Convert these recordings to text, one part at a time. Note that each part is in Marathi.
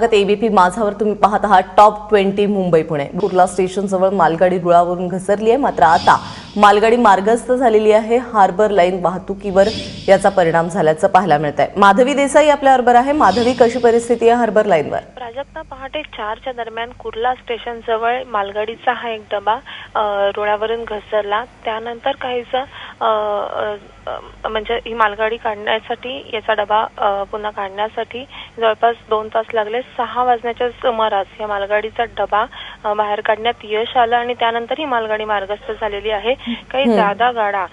स्वागत एबीपी माझावर. तुम्ही पाहत आहात टॉप 20 मुंबई पुणे. कुर्ला स्टेशन जवळ मालगाडी रुळावरून घसरली आहे, मात्र आता मालगाडी मार्गस्थ झालेली आहे. हार्बर लाईन वाहतुकीवर याचा परिणाम झाल्याचं पाहायला मिळत आहे. माधवी देसाई आपल्याबरोबर आहे. माधवी, कशी परिस्थिती आहे हार्बर लाईनवर? प्राजक्ता, पहाटे 4च्या दरम्यान कुर्ला स्टेशन जवळ मालगाडीचा हा एक डबा रुळावरून घसरला. त्यानंतर काहीसं म्हणजे ही मालगाडी काढण्यासाठी, याचा डबा पुन्हा काढण्यासाठी जवळपास 2 तास लागले. 6 वाजण्याच्या सुमारास या मालगाडीचा डबा बाहेर काढण्यात यश आलं आणि त्यानंतर ही मालगाडी मार्गस्थ झालेली आहे. काही जादा गाड्या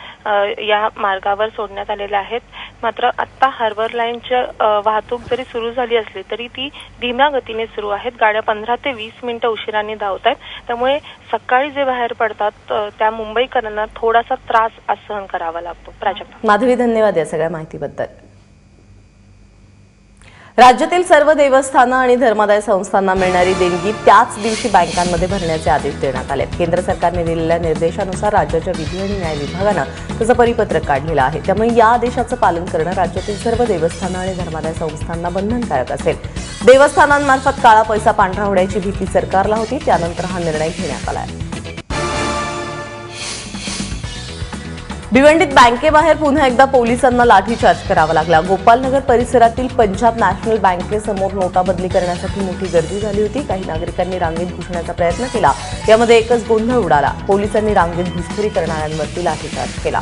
या मार्गावर सोडण्यात आलेल्या आहेत. मात्र आता हार्बर लाईनच्या वाहतूक जरी सुरू झाली असली तरी ती धीम्या गतीने सुरू आहेत. गाड्या 15 ते 20 मिनिटं उशिराने धावत आहेत. त्यामुळे सकाळी जे बाहेर पडतात त्या मुंबईकरांना थोडासा त्रास सहन करावा लागतो. प्राजक्ता. माधवी, धन्यवाद या सगळ्या माहितीबद्दल. राज्यातील सर्व देवस्थानं आणि धर्मादाय संस्थांना मिळणारी देणगी त्याच दिवशी बँकांमध्ये भरण्याचे आदेश देण्यात आले. केंद्र सरकारने दिलेल्या निर्देशानुसार राज्याच्या विधी आणि न्याय विभागानं तसं परिपत्रक काढलेलं आहे. त्यामुळे या आदेशाचं पालन करणं राज्यातील सर्व देवस्थानं आणि धर्मादाय संस्थांना बंधनकारक असेल. देवस्थानांमार्फत काळा पैसा पांढरा होण्याची भीती सरकारला होती, त्यानंतर हा निर्णय घेण्यात आला आहे. भिवंडीत बँकेबाहेर पुन्हा एकदा पोलिसांना लाठीचार्ज करावा लागला. गोपालनगर परिसरातील पंजाब नॅशनल बँकेसमोर नोटाबदली करण्यासाठी मोठी गर्दी झाली होती. काही नागरिकांनी रांगेत घुसण्याचा प्रयत्न केला. यामध्ये एकच गोंधळ उडाला. पोलिसांनी रांगेत घुसखोरी करणाऱ्यांवरती लाठीचार्ज केला.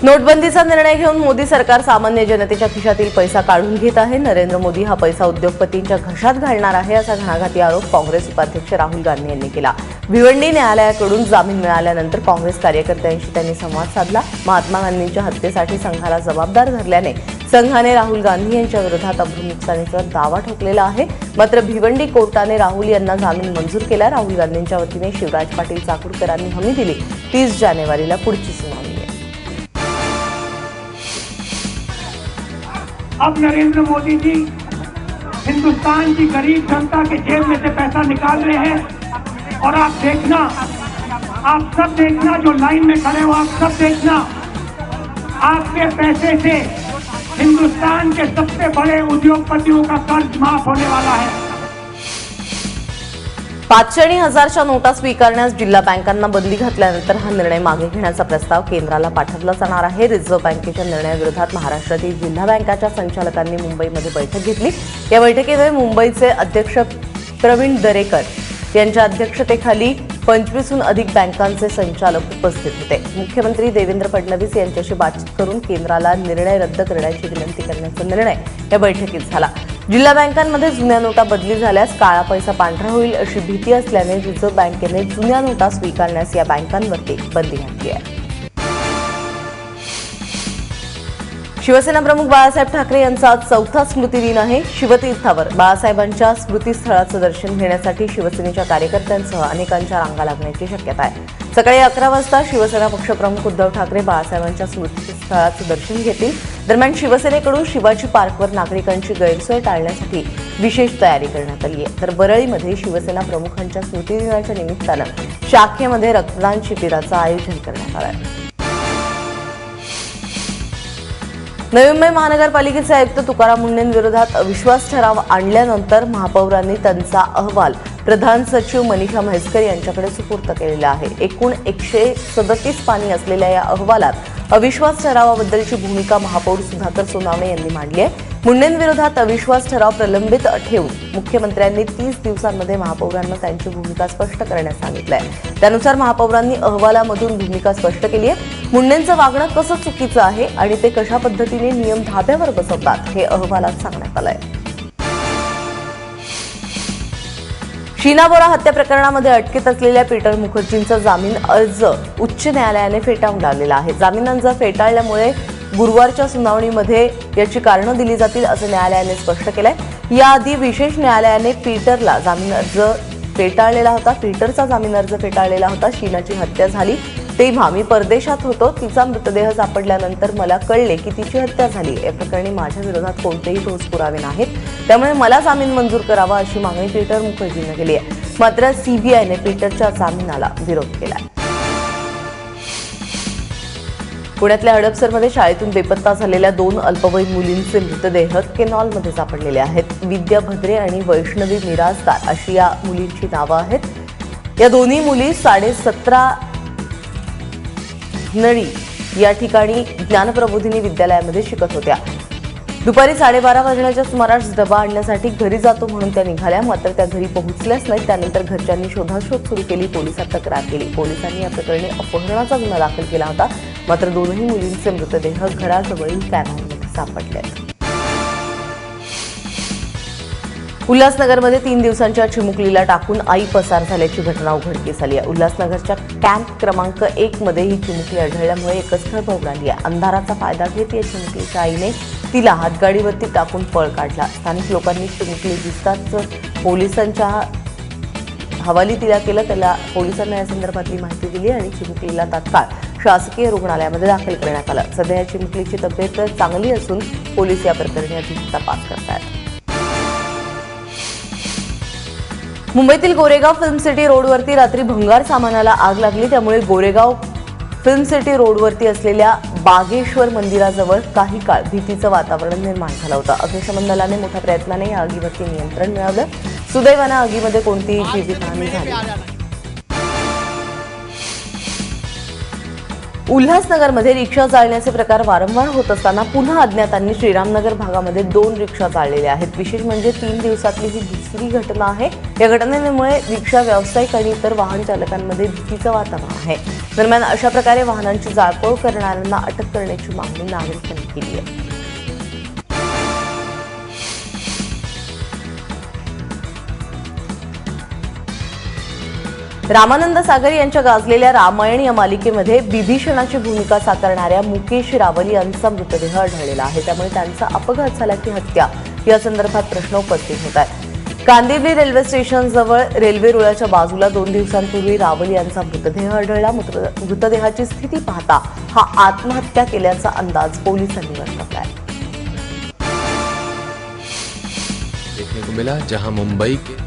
नोटबंदीचा निर्णय घेऊन मोदी सरकार सामान्य जनतेच्या खिशातील पैसा काढून घेत आहे. नरेंद्र मोदी हा पैसा उद्योगपतींच्या घशात घालणार आहे, असा घणाघाती आरोप काँग्रेस उपाध्यक्ष राहुल गांधी यांनी केला. भिवंडी न्यायालयाकडून जामीन मिळाल्यानंतर काँग्रेस कार्यकर्त्यांशी त्यांनी संवाद साधला. महात्मा गांधींच्या हत्येसाठी संघाला जबाबदार धरल्याने संघाने राहुल गांधी यांच्या विरोधात अब्रू नुकसानीचा दावा ठोकलेला आहे. मात्र भिवंडी कोर्टाने राहुल यांना जामीन मंजूर केला. राहुल गांधींच्या वतीने शिवराज पाटील चाकूरकरांनी हमी दिली. 30 जानेवारीला पुढची सुनावणी. अब नरेंद्र मोदी जी हिंदुस्तान की गरीब जनता के जेब में से पैसा निकाल रहे हैं और आप देखना, आप सब देखना, जो लाइन में खड़े हो आप सब देखना, आपके पैसे से हिंदुस्तान के सबसे बड़े उद्योगपतियों का कर्ज माफ होने वाला है. 500 आणि 1000च्या नोटा स्वीकारण्यास जिल्हा बँकांना बंदी घातल्यानंतर हा निर्णय मागे घेण्याचा प्रस्ताव केंद्राला पाठवला जाणार आहे. रिझर्व्ह बँकेच्या निर्णयाविरोधात महाराष्ट्रातील जिल्हा बँकाच्या संचालकांनी मुंबईमध्ये बैठक घेतली. या बैठकीमध्ये मुंबईचे अध्यक्ष प्रवीण दरेकर यांच्या अध्यक्षतेखाली 25हून अधिक बँकांचे संचालक उपस्थित होते. मुख्यमंत्री देवेंद्र फडणवीस यांच्याशी बातचीत करून केंद्राला निर्णय रद्द करण्याची विनंती करण्याचा निर्णय या बैठकीत झाला. जिल्हा बँकांमध्ये जुन्या नोटा बदली झाल्यास काळा पैसा पांढरा होईल अशी भीती असल्याने रिझर्व्ह बँकेने जुन्या नोटा स्वीकारण्यास या बँकांवरती बंदी घातली आहे. शिवसेना प्रमुख बाळासाहेब ठाकरे यांचा आज 4था स्मृतिदिन आहे. शिवतीर्थावर बाळासाहेबांच्या स्मृतीस्थळाचं दर्शन घेण्यासाठी शिवसेनेच्या कार्यकर्त्यांसह अनेकांच्या रांगा लागण्याची शक्यता आहे. सकाळी 11 वाजता शिवसेना पक्षप्रमुख उद्धव ठाकरे बाळासाहेबांच्या स्मृतीस्थळाचं दर्शन घेतील. दरम्यान शिवसेनेकडून शिवाजी पार्कवर नागरिकांची गैरसोय टाळण्यासाठी विशेष तयारी करण्यात आली आहे. तर वरळीमध्ये शिवसेना प्रमुखांच्या स्मृतिदिनाच्या निमित्तानं शाखेमध्ये रक्तदान शिबिराचं आयोजन करण्यात आलं आहे. नवी मुंबई महानगरपालिकेचे आयुक्त तुकाराम मुंढेंविरोधात अविश्वास ठराव आणल्यानंतर महापौरांनी त्यांचा अहवाल प्रधान सचिव मनीषा म्हैसकर यांच्याकडे सुपूर्द केलेला आहे. एकूण 137 पानी असलेल्या या अहवालात अविश्वास ठरावाबद्दलची भूमिका महापौर सुधाकर सोनावणे यांनी मांडली आहे. मुंढेंविरोधात अविश्वास ठराव प्रलंबित ठेवून मुख्यमंत्र्यांनी 30 दिवसांमध्ये महापौरांना त्यांची भूमिका स्पष्ट करण्यास सांगितलंय. त्यानुसार महापौरांनी अहवालामधून भूमिका स्पष्ट केली आहे. मुंढेंचं वागणं कसं चुकीचं आहे आणि ते कशा पद्धतीने नियम धाब्यावर बसवतात हे अहवालात सांगण्यात आलंय. शीना बोरा हत्या प्रकरणामध्ये अटकेत असलेल्या पीटर मुखर्जींचा जामीन अर्ज उच्च न्यायालयाने फेटाळून लावलेला आहे. जामीन अर्ज फेटाळल्यामुळे गुरुवारच्या सुनावणीमध्ये याची कारणं दिली जातील असं न्यायालयाने स्पष्ट केलंय. याआधी विशेष न्यायालयाने पीटरला जामीन अर्ज फेटाळलेला होता. पीटरचा जामीन अर्ज फेटाळलेला होता. शीनाची हत्या झाली तेव्हा मी परदेशात होतो. तिचा मृतदेह सापडल्यानंतर मला कळले की तिची हत्या झाली. या प्रकरणी माझ्या विरोधात कोणतेही ठोस पुरावे नाहीत, त्यामुळे मला जामीन मंजूर करावा अशी मागणी पीटर मुखर्जीने केली आहे. मात्र सीबीआयने पीटरच्या जामिनाला विरोध केला. पुण्यातल्या हडपसरमध्ये शाळेतून बेपत्ता झालेल्या 2 अल्पवयीन मुलींचे मृतदेह केनॉलमध्ये सापडलेले आहेत. विद्या भद्रे आणि वैष्णवी मिराजदार अशी या मुलींची नावं आहेत. या दोन्ही मुली 17.5 नळी या ठिकाणी ज्ञानप्रबोधिनी विद्यालयामध्ये शिकत होत्या. दुपारी 12:30 वाजण्याच्या सुमारास डबा आणण्यासाठी घरी जातो म्हणून त्या निघाल्या. मात्र त्या घरी पोहोचल्याच नाही. त्यानंतर घरच्यांनी शोधाशोध सुरू केली. पोलिसात तक्रार केली. पोलिसांनी या प्रकरणी अपहरणाचा गुन्हा दाखल केला होता. मात्र दोन्ही मुलींचे मृतदेह घराजवळील कॅनॉलमध्ये सापडले. उल्हासनगरमध्ये 3 दिवसांच्या चिमुकलीला टाकून आई पसार झाल्याची घटना उघडकीस आली आहे. उल्हासनगरच्या कॅम्प क्रमांक 1 मध्ये ही चिमुकली आढळल्यामुळे एकच खळबळ उडाली आहे. अंधाराचा फायदा घेत या चिमुकलीच्या आईने तिला हातगाडीवरती टाकून पळ काढला. स्थानिक लोकांनी चिमुकली दिसताच पोलिसांच्या हवाली तिला केलं. त्याला पोलिसांना या संदर्भातली माहिती दिली आणि चिमुकलीला तात्काळ शासकीय रुग्णालयामध्ये दाखल करण्यात आलं. सध्या या चिमुकलीची तब्येत चांगली असून पोलीस या प्रकरणी अधिक तपास करत आहेत. मुंबईतील गोरेगाव फिल्म सिटी रोडवरती रात्री भंगार सामानाला आग लागली. त्यामुळे गोरेगाव फिल्म सिटी रोडवरती असलेल्या बागेश्वर मंदिराजवळ काही काळ भीतीचं वातावरण निर्माण झालं होतं. अग्निशमन दलाने मोठ्या प्रयत्नाने या आगीवरती नियंत्रण मिळवलं. सुदैवानं आगीमध्ये कोणतीही जीवितहानी झाली नाही. उल्हासनगरमध्ये रिक्षा जाळण्याचे प्रकार वारंवार होत असताना पुन्हा अज्ञातांनी श्रीरामनगर भागामध्ये 2 रिक्षा जाळलेल्या आहेत. विशेष म्हणजे 3 दिवसातली ही दुसरी घटना आहे. या घटनेमुळे रिक्षा व्यावसायिक आणि इतर वाहन चालकांमध्ये भीतीचं वातावरण आहे. दरम्यान अशा प्रकारे वाहनांची जाळपोळ करणाऱ्यांना अटक करण्याची मागणी नागरिकांनी केली आहे. रामानंद सागर यांच्या गाजलेल्या रामायण या मालिकेमध्ये बिभीषणाची भूमिका साकारणाऱ्या मुकेश रावल यांचा मृतदेह आढळलेला आहे. त्यामुळे त्यांचा अपघात झाला की हत्या या संदर्भात प्रश्न उपस्थित होत आहेत. कांदिवली रेल्वे स्टेशनजवळ रेल्वे रुळाच्या बाजूला 2 दिवसांपूर्वी रावल यांचा मृतदेह आढळला. मृतदेहाची स्थिती पाहता हा आत्महत्या केल्याचा अंदाज पोलिसांनी वर्तवला आहे. देखने को मिला जहां मुंबई के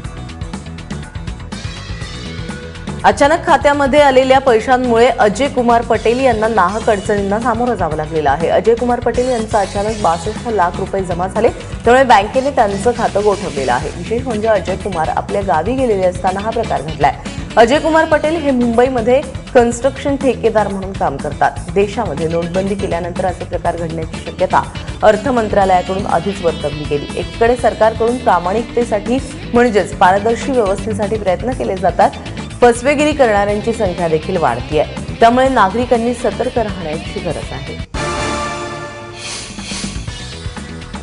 अचानक खात्यामध्ये आलेल्या पैशांमुळे अजय कुमार पटेल यांना नाहक अडचणींना सामोरं जावं लागलेलं आहे. अजय कुमार पटेल यांचं अचानक 62 लाख रुपये जमा झाले. त्यामुळे बँकेने त्यांचं खातं गोठवलेलं आहे. विशेष म्हणजे अजय कुमार आपल्या गावी गेलेले असताना हा प्रकार घडलाय. अजय कुमार पटेल हे मुंबईमध्ये कन्स्ट्रक्शन ठेकेदार म्हणून काम करतात. देशामध्ये नोटबंदी केल्यानंतर असे प्रकार घडण्याची शक्यता अर्थ मंत्रालयाकडून आधीच वर्तवली गेली. एकीकडे सरकारकडून प्रामाणिकतेसाठी म्हणजेच पारदर्शी व्यवस्थेसाठी प्रयत्न केले जातात. फसवेगिरी करणाऱ्यांची संख्या देखील वाढतीये. त्यामुळे नागरिकांनी सतर्क राहण्याची गरज आहे.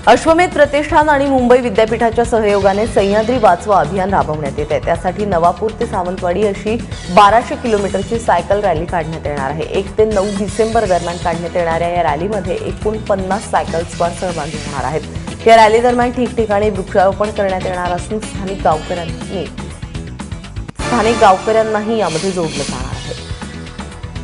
अश्वमेध प्रतिष्ठान आणि मुंबई विद्यापीठाच्या सहयोगाने सह्याद्री वाचवा अभियान राबवण्यात येत आहे. त्यासाठी नवापूर ते सावंतवाडी अशी 1200 किलोमीटरची सायकल रॅली काढण्यात येणार आहे. 1 ते 9 डिसेंबर दरम्यान काढण्यात येणाऱ्या या रॅलीमध्ये एकूण 50 सायकल स्क्वॉड सहभागी होणार आहेत. या रॅली दरम्यान ठिकठिकाणी वृक्षारोपण करण्यात येणार असून स्थानिक गावकऱ्यांनाही यामध्ये जोडलं जाणार आहे.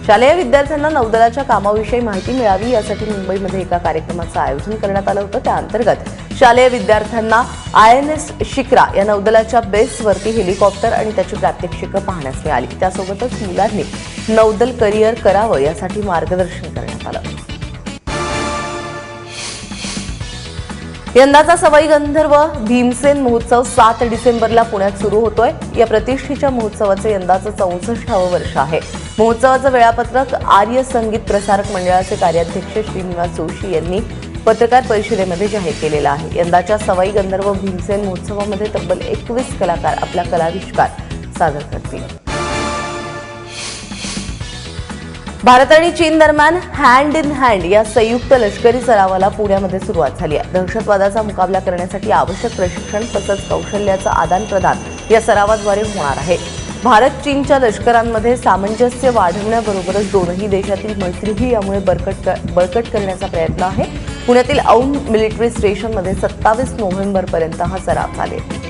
शालेय विद्यार्थ्यांना नौदलाच्या कामाविषयी माहिती मिळावी यासाठी मुंबईमध्ये एका कार्यक्रमाचं आयोजन करण्यात आलं होतं. त्या अंतर्गत शालेय विद्यार्थ्यांना INS शिक्रा या नौदलाच्या बेसवरती हेलिकॉप्टर आणि त्याची प्रात्यक्षिकं पाहण्यास मिळाली. त्यासोबतच मुलांनी नौदल करिअर करावं यासाठी मार्गदर्शन करण्यात आलं. यंदाचा सवाई गंधर्व भीमसेन महोत्सव 7 डिसेंबरला पुण्यात सुरू होतोय. या प्रतिष्ठेच्या महोत्सवाचं यंदाचं 64वं वर्ष आहे. महोत्सवाचं वेळापत्रक आर्य संगीत प्रसारक मंडळाचे कार्याध्यक्ष श्रीनिवास जोशी यांनी पत्रकार परिषदेमध्ये जाहीर केलेलं आहे. यंदाच्या सवाई गंधर्व भीमसेन महोत्सवामध्ये तब्बल 21 कलाकार आपला कलाविष्कार सादर करतील. भारत आणि चीन दरम्यान हँड इन हँड या संयुक्त लष्करी सरावाला पुण्यामध्ये सुरुवात झाली आहे. दहशतवादाचा मुकाबला करण्यासाठी आवश्यक प्रशिक्षण तसंच कौशल्याचं आदान प्रदान या सरावाद्वारे होणार आहे. भारत चीनच्या लष्करांमध्ये सामंजस्य वाढवण्याबरोबरच दोनही देशातील मैत्रीही यामुळे बळकट करण्याचा प्रयत्न आहे. पुण्यातील औंध मिलिटरी स्टेशनमध्ये 27 नोव्हेंबरपर्यंत हा सराव चालेल.